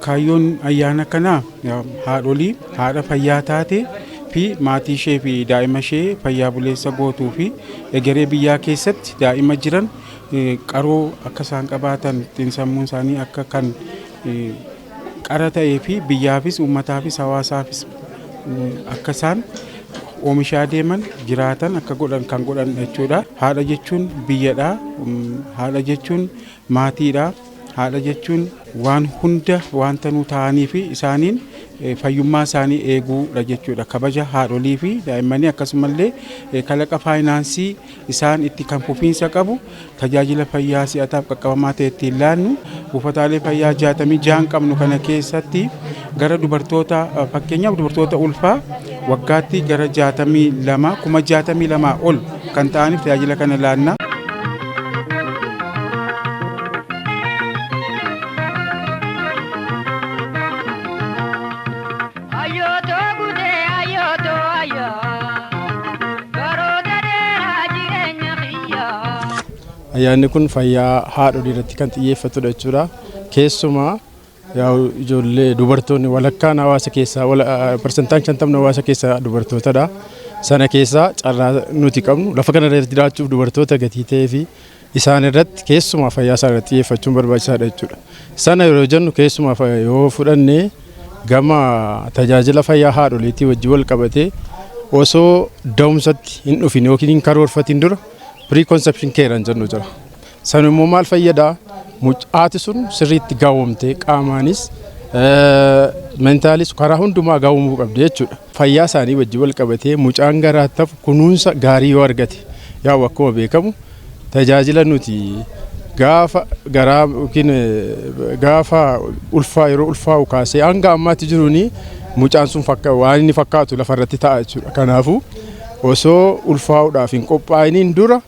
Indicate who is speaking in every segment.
Speaker 1: kaayyoon ayyaana kanaa haadholii haadha fayyaa taate fi maatii ishee fi daa'ima ishee fayyaa buleessa gootuu fi egeree biyyaa keessatti daa'ima jiran qaroo akka isaan qabaatan xiinsammuun isaanii akka kan qara ta'ee fi biyyaafis uummataafis hawaasaafis akka isaan oomishaa deeman jiraatan akka godhan kan godhan jechuudha. Haadha jechuun biyyadha. Haadha jechuun maatiidha. Haadha jechuun waan hunda wanta nu ta'anii fi isaaniin fayyummaa isaanii eeguudha jechuudha. Kabaja haadholii fi daa'immanii akkasumallee kalaqa faayinaansii isaan itti kan fufiinsa qabu tajaajila fayyaa si'ataaf qaqqabamaa ta'e ittiin laannu buufataalee fayyaa 66 qabnu kana keessatti gara dubartoota fakkeenyaaf dubartoota ulfaa waggaatti gara 62 ol kan ta'aniif tajaajila kana laanna.
Speaker 2: Ayyaanni kun fayyaa haadholii irratti kan xiyyeeffatudha jechuudha. Keessumaa ijoollee dubartoonni walakkaan hawaasa keessaa parsantaan 50 hawaasa keessaa dubartootadha. Sana keessaa carraa nuti qabnu lafa kana irratti jiraachuuf dubartoota gatii ta'ee fi isaan irratti keessumaa fayyaa isaa irratti xiyyeeffachuun barbaachisaadha jechuudha. Sana yeroo jennu keessumaa yoo fudhannee gama tajaajila fayyaa haadholiitii wajjin wal qabatee osoo da'umsatti hin dhufin yookiin hin karoorfatin dura pre-conception care jennu jira. San immoo maal fayyadaa? Haati sun sirriitti gaawwamtee qaamaanis mentaalis karaa hundumaa gaawwamuu qabdi jechuudha. Fayyaa isaanii wajjin wal qabatee mucaan garaataaf kunuunsa gaarii yoo argate yaa akkuma beekamu tajaajila nuti gaafa garaa yookiin gaafa yeroo ulfaa'u kaasee hanga ammaatti jiruuni mucaan sun waan inni fakkaatu lafarratti ta'a jechuudha. Kanaafuu osoo ulfaa'uudhaaf hin qophaa'iniin dura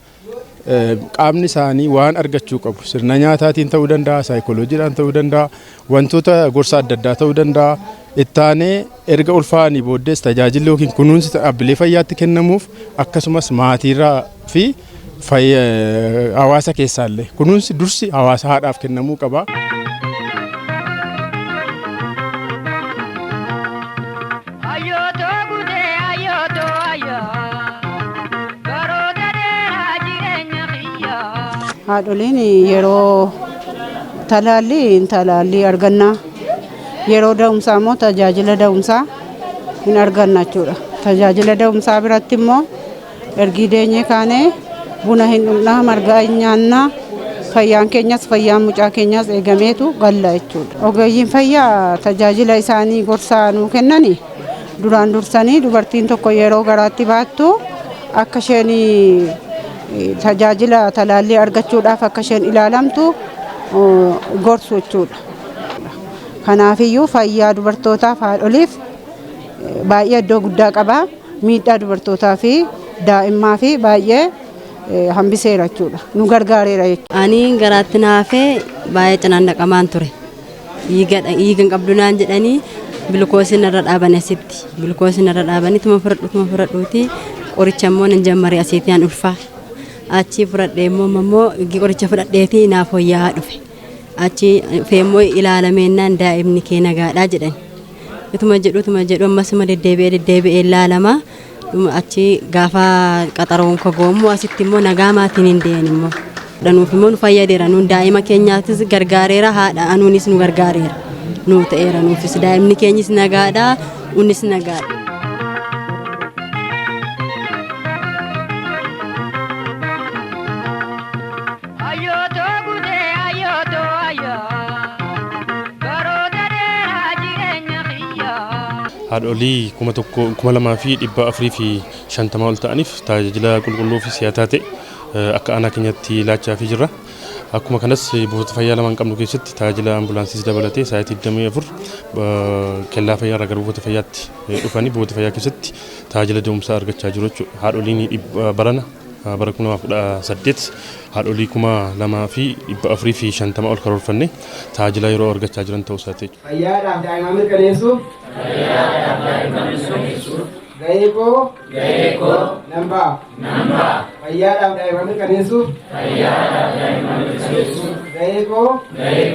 Speaker 2: qaamni isaanii waan argachuu qabu sirna nyaataatiin ta'uu danda'a, saayikolojiidhaan ta'uu danda'a, wantoota gorsa adda addaa ta'uu danda'a. Ittaanee erga ulfaa'anii booddees tajaajilli yookiin kunuunsi dhaabbilee fayyaatti kennamuuf akkasumas maatiirraa fi hawaasa keessaallee kunuunsi dursi hawaasa haadhaaf kennamuu qaba.
Speaker 3: Haadholiin yeroo talaallii arganna. Yeroo da'umsaa immoo tajaajila da'umsaa hin arganna jechuudha. Tajaajila da'umsaa biratti immoo ergi deenyee kaanee buna hin dhugna, marga hin nyaanna, fayyaan keenyas fayyaan mucaa keenyas eegameetu galla jechuudha. Ogeeyyiin fayyaa tajaajila isaanii gorsaa nuu kennani duraan dursanii dubartiin tokko yeroo garaatti baattu akka isheen tajaajila talaallii argachuudhaaf akka isheen ilaalamtu gorsu jechuudha. Kanaafiyyuu fayyaa dubartootaaf haadholiif baay'ee iddoo guddaa qaba. Miidhaa dubartootaa fi daa'immaa fi baay'ee hambiseera jechuudha. Nu gargaareera jechuudha.
Speaker 4: Ani garaatti naafee baay'ee cinaan dhaqamaan ture. Dhiigan qabdu naan jedhanii bilkoosiin irra dhaaban asitti. Bilkoosiin irra dhaabanii tuma fudhadhuuti qoricha immoo nan jammaree asiitti aan ulfaa. Achi fudhadhee immoo qoricha fudhadheetii naaf hoyyaa dhufe. Achi feemmoo ilaalameenaan daa'imni kee nagaadhaa jedhan. Ituma jedhu ammas deddeebi'ee ilaalama. Achi gaafa qaxaroon kagoomu asitti immoo nagaa maatiin hin dee'an immoo. Dhanuuf immoo nu fayyadeera. Nuun daa'ima keenyaatis gargaareera, haadha anuunis nu gargaareera. Nuu ta'eera nuufis daa'imni keenyis nagaadhaa, unis nagaadha.
Speaker 5: Haadholii 1,250 ol ta'aniif tajaajila qulqulluu fi si'ataa ta'e akka aanaa keenyatti laachaa jirra. Akkuma kanas buufata fayyaa lamaan qabnu keessatti tajaajila ambulaansiis dabalatee sa'aatii 24 kellaa fayyaa irraa gara buufata fayyaatti dhufanii buufata fayyaa keessatti tajaajila da'umsaa argachaa jiru jechuudha. Haadholiin barana bara 2018 haadholii 2,450 ol karoorfanne tajaajila yeroo argachaa jiran ta'uu isaati.
Speaker 6: Fayyaadhaaf daa'imman mirkaneessuuf gahee koo nambaa fayyaadhaaf daa'imman mirkaneessuuf gahee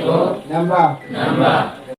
Speaker 6: koo nambaa.